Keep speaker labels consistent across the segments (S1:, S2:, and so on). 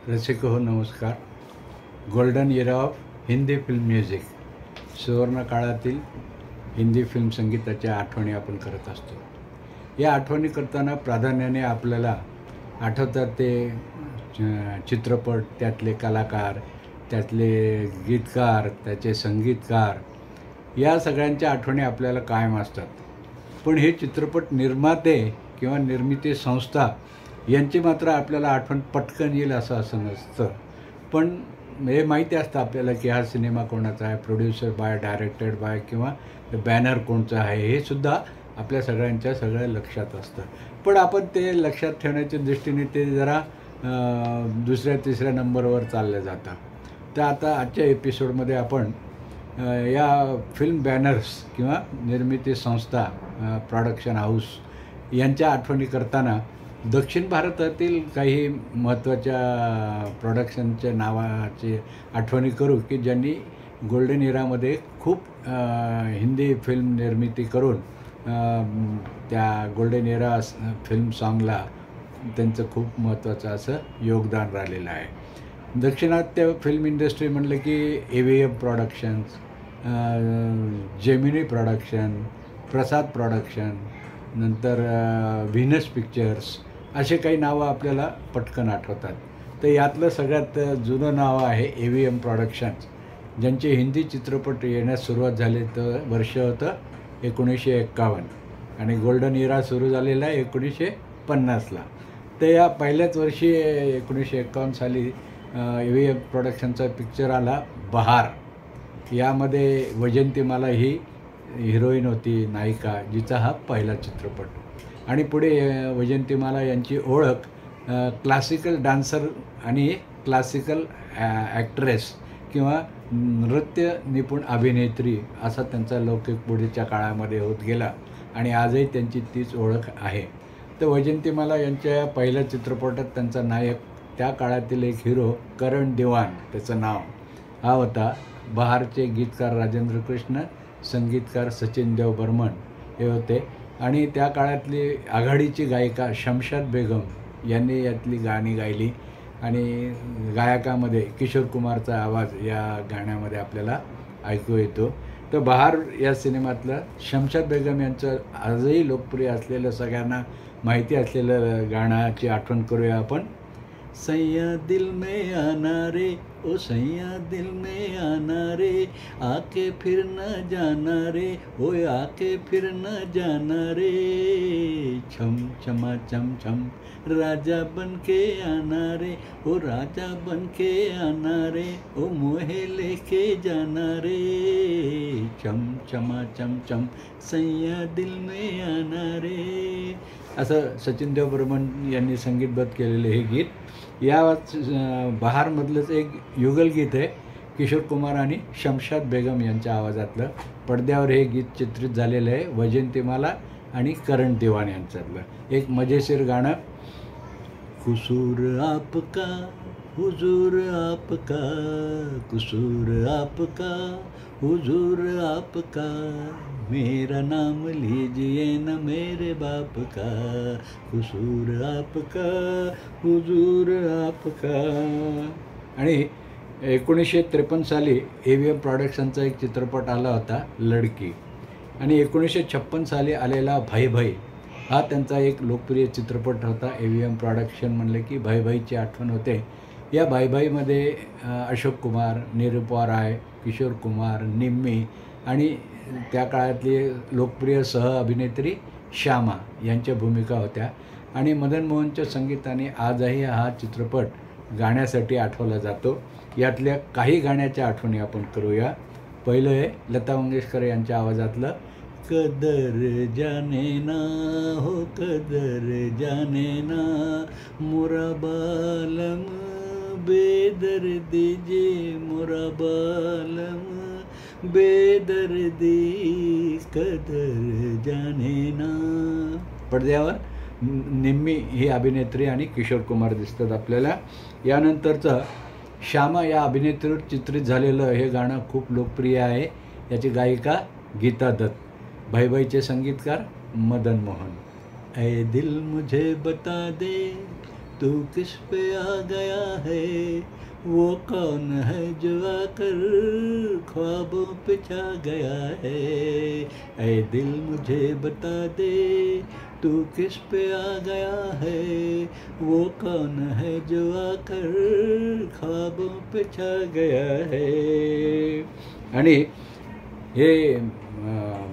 S1: रसिक हो नमस्कार. Golden era of Hindi film music, सुवर्ण काळातील हिंदी फिल्म संगीताच्या आठवणी आपण करत असतो. या आठवणी करताना प्राधान्याने आपल्याला आठवतात ते चित्रपट, त्यातले कलाकार, त्यातले गीतकार, त्याचे संगीतकार, या सगळ्यांच्या आठवणी आपल्याला कायम असतात. पण हे चित्रपट निर्माते किंवा निर्मिती संस्था यांची मात्र आपल्याला आठवण पटकन येईल असं नसतं. पण हे माहिती असतं आपल्याला की हा सिनेमा कोणाचा आहे, प्रोड्युसर बाय, डायरेक्टेड बाय किंवा बॅनर कोणचा आहे, हे सुद्धा आपल्या सगळ्या लक्षात असतं. पण आपण ते लक्षात ठेवण्याच्या दृष्टीने ते जरा दुसऱ्या तिसऱ्या नंबरवर चाललं जातं. तर आता आजच्या एपिसोडमध्ये आपण या फिल्म बॅनर्स किंवा निर्मिती संस्था, प्रोडक्शन हाऊस यांच्या आठवणी करताना दक्षिण भारतातील काही महत्त्वाच्या प्रोडक्शनच्या नावाची आठवणी करू की ज्यांनी गोल्डन इरामध्ये खूप हिंदी फिल्म निर्मिती करून त्या गोल्डन इरा फिल्म सॉन्गला त्यांचं खूप महत्त्वाचं असं योगदान राहिलेलं आहे. दक्षिणात्य फिल्म इंडस्ट्री म्हणलं की AVM प्रोडक्शन्स, जेमिनी प्रोडक्शन, प्रसाद प्रोडक्शन, नंतर व्हीनस पिक्चर्स, असे काही नावं आपल्याला पटकन आठवतात. तर यातलं सगळ्यात जुनं नाव आहे AVM प्रोडक्शन्स, ज्यांचे हिंदी चित्रपट येण्यास सुरुवात झाली तर वर्ष होतं 1951 आणि गोल्डन इरा सुरू झालेला आहे 1950ला. तर या पहिल्याच वर्षी 1951 साली AVM प्रोडक्शनचा पिक्चर आला बहार. यामध्ये वैजंतीमाला ही हिरोईन होती, नायिका, जिचा हा पहिला चित्रपट. आणि पुढे वैजंतीमाला यांची ओळख क्लासिकल डान्सर आणि क्लासिकल ॲक्ट्रेस किंवा नृत्य निपुण अभिनेत्री असा त्यांचा लौकिक पुढेच्या काळामध्ये होत गेला आणि आजही त्यांची तीच ओळख आहे. तर वैजंतीमाला यांच्या पहिल्या चित्रपटात त्यांचा नायक, त्या काळातील एक हिरो करण दिवान त्याचं नाव, हा होता. बहारचे गीतकार राजेंद्र कृष्ण, संगीतकार सचिन देव बर्मन हे होते. आणि त्या काळातली आघाडीची गायिका शमशाद बेगम यांनी यातली गाणी गायली आणि गायकामध्ये किशोर कुमारचा आवाज या गाण्यामध्ये आपल्याला ऐकू येतो. तर बहार या सिनेमातलं शमशाद बेगम यांचं आजही लोकप्रिय असलेलं, सगळ्यांना माहिती असलेलं गाण्याची आठवण करूया आपण. सैया दिल में आना रे, ओ सैया दिल में आना रे, आके फिर न जाना रे, ओ आके फिर न जाना रे, छम छमा छम छम राजा बन के आना रे, ओ राजा बन के आना रे, ओ मोहे लेके जाना रे, छम छमा छम छम सैया दिल में आना रे, असं सचिन देव बर्मन यांनी संगीतबद्ध केलेलं हे गीत. या बहारमधलंच एक युगलगीत आहे, किशोर कुमार आणि शमशाद बेगम यांच्या आवाजातलं. पडद्यावर हे गीत चित्रित झालेलं आहे वैजंतीमाला आणि करण दिवान यांच्यातलं एक मजेशीर गाणं. कुसूर आपका हुजूर आपका, कुसूर आपका हुजूर आपका, मेरा नाम लीजिए न मेरे बाप का, कुसूर आपका हुजूर आपका. आणि 1953 साली AVM प्रोडक्शनचा एक चित्रपट आला होता लडकी. आणि 1956 साली आलेला भाई भाई हा त्यांचा एक लोकप्रिय चित्रपट होता. AVM प्रोडक्शन म्हणलं की भाई भाईची आठवण होते. या भाई भाईमध्ये अशोक कुमार, निरूपा राय, किशोर कुमार, निम्मी आणि त्या काळातली लोकप्रिय सहअभिनेत्री श्यामा यांच्या भूमिका होत्या. आणि मदन मोहनच्या संगीताने आजही हा चित्रपट गाण्यासाठी आठवला जातो. यातल्या काही गाण्याच्या आठवणी आपण करूया. पहिलं आहे लता मंगेशकर यांच्या आवाजातलं कदर जाने ना हो कदर जाने ना, मोरा बालम बेदर्दी जे, मोरा बालम बेदर्दी कदर जाने ना. पडद्यावर निम्मी ही अभिनेत्री आणि किशोर कुमार दिसतात आपल्याला. यानंतरचं श्यामा या अभिनेत्रीवर चित्रित झालेलं हे गाणं खूप लोकप्रिय आहे. याची गायिका गीता दत्त, भाई भाईचे संगीतकार मदन मोहन. ऐ दिल मुझे बता दे तू किस पे आ गया है, वो कौन है जो आकर ख्वाबों पे छा गया है। ऐ दिल मुझे बता दे, तू किस पे आ गया है, वो कौन है जो आकर ख्वाबों पे छा गया है। आणि हे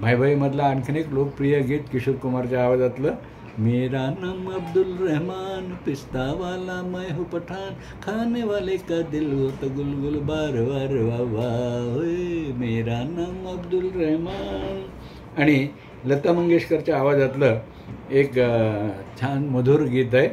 S1: भाई भाई मधलं आणखीन एक लोकप्रिय गीत किशोर कुमारच्या आवाजातलं, मेरा नाम अब्दुल रहमान, पिस्ता वाला मैं हूँ पठान, खाने वाले का दिल हो तो गुलगुल बार बार वाह वाह, मेरा नाम अब्दुल रहमान। आणि लता मंगेशकरच्या आवाजातलं एक छान मधुर गीत आहे,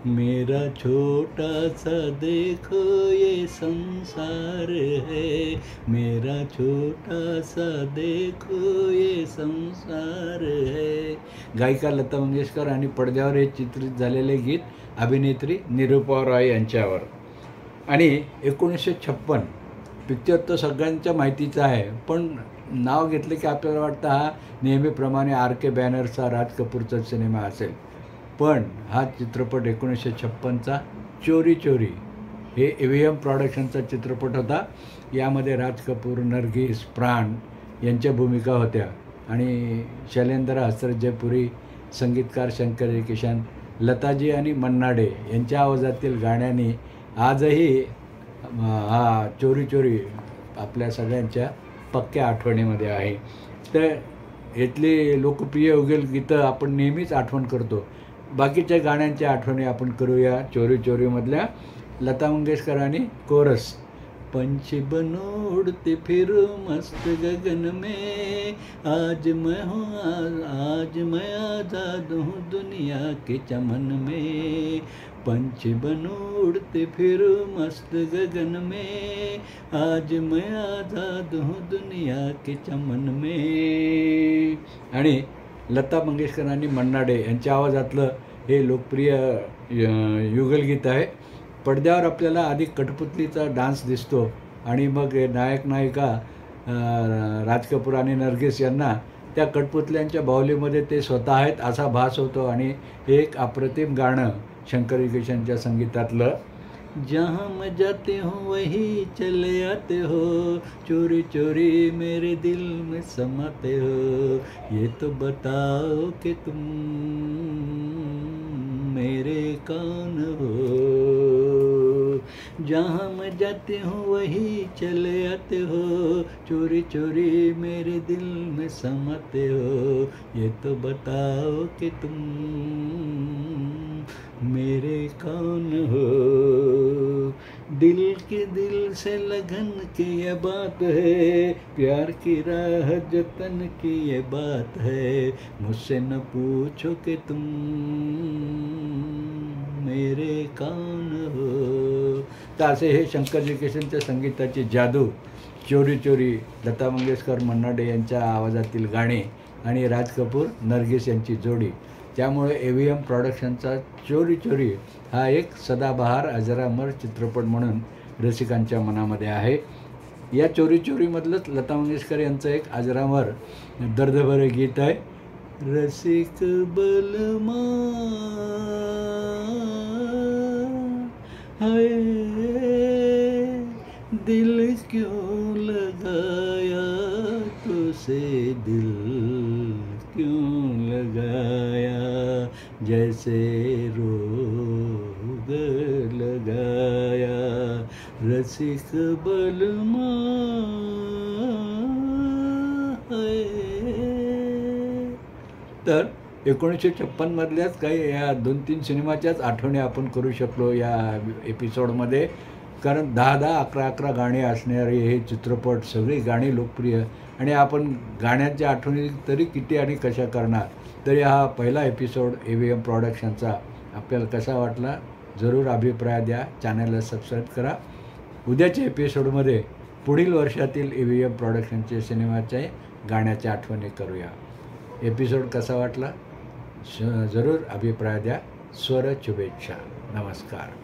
S1: मेरा छोटा सा देखो ये संसार है, मेरा छोटा सा देखो ये संसार है। गायिका लता मंगेशकर आणि पडद्यावर हे चित्रित झालेले गीत अभिनेत्री निरूपा रॉय यांच्यावर। आणि 1956 पिक्चर तर सगळ्यांच्या माहितीचा आहे, पण नाव घेतलं की आपल्याला वाटतं हा नेहमीप्रमाणे RK बॅनर्सचा, राज कपूरचा सिनेमा असेल, पण हा चित्रपट 1956चा चोरी चोरी हे AVM प्रोडक्शनचा चित्रपट होता। यामध्ये राज कपूर, नरगिस, प्राण यांच्या भूमिका होत्या आणि शैलेंद्र हसरत-जयपुरी, संगीतकार शंकर जयकिशन, लताजी आणि मन्ना डे यांच्या आवाजातील गाण्याने आजही हा चोरी चोरी आपल्या सगळ्यांच्या पक्क्या आठवणीमध्ये आहे। तर इथली लोकप्रिय युगल गीतं आपण नेहमीच आठवण करतो, बाकीच्या गाण्यांच्या आठवणी आपण करूया चोरी चोरीमधल्या। लता मंगेशकर आणि कोरस, पंछी बनो उड़ते फिरो मस्त गगन में, आज मैं आज़ाद हूँ दुनिया के चमन में, पंछी बनो उड़ते फिरो मस्त गगन में, आज मैं आज़ाद हूँ दुनिया के चमन में। आणि लता मंगेशकर आणि मन्ना डे यांच्या आवाजातलं हे लोकप्रिय युगलगीत आहे। पडद्यावर आपल्याला आधी कठपुतलीचा डान्स दिसतो आणि मग नायक नायिका राज कपूर आणि नरगिस यांना त्या कठपुतल्यांच्या बाहुलीमध्ये ते स्वतः आहेत असा भास होतो। आणि एक अप्रतिम गाणं शंकर जयकिशनच्या संगीतातलं, जहाँ मैं जाते हो वही चले आते हो, चोरी चोरी मेरे दिल में समाते हो, ये तो बताओ कि तुम मेरे कौन हो, जहाँ मैं जाती हूँ वही चले आते हो, चोरी चोरी मेरे दिल में समाते हो, ये तो बताओ कि तुम मेरे कौन हो। दिल के दिल से लगन की ये बात है, प्यार की राह जतन की ये बात है, मुझसे न पूछो कि तुम मेरे कौन हो। तर असे हे शंकर जयकिशनच्या संगीताची जादू, चोरी चोरी, लता मंगेशकर, मन्ना डे यांच्या आवाजातील गाणे आणि राज कपूर, नरगिस यांची जोडी, त्यामुळे AVM प्रोडक्शनचा चोरी चोरी हा एक सदाबहार अजरामर चित्रपट म्हणून रसिकांच्या मनामध्ये आहे। या चोरी चोरीमधलंच लता मंगेशकर यांचं एक अजरामर दर्दभरे गीत आहे, रसिक बलमा है दिल क्यों लगाया तुझसे, दिल क्यों लगाया जैसे रोग लगाया, रसिक बलमा है। तर 1956 मधल्याच काही या 2-3 सिनेमाच्याच आठवणी आपण करू शकलो या एपिसोडमध्ये, कारण 10-10, 11-11 गाणी असणारे हे चित्रपट, सगळी गाणी लोकप्रिय, आणि आपण गाण्यांच्या आठवणी तरी किती आणि कशा करणार। तरी हा पहिला एपिसोड AVM प्रोडक्शनचा आपल्याला कसा वाटला जरूर अभिप्राय द्या, चॅनलला सबस्क्राईब करा। उद्याच्या एपिसोडमध्ये पुढील वर्षातील AVM प्रोडक्शनचे सिनेमाचे गाण्याच्या आठवणी करूया। एपिसोड कसा वाटला जरूर अभिप्राय द्या। स्वर शुभेच्छा, नमस्कार।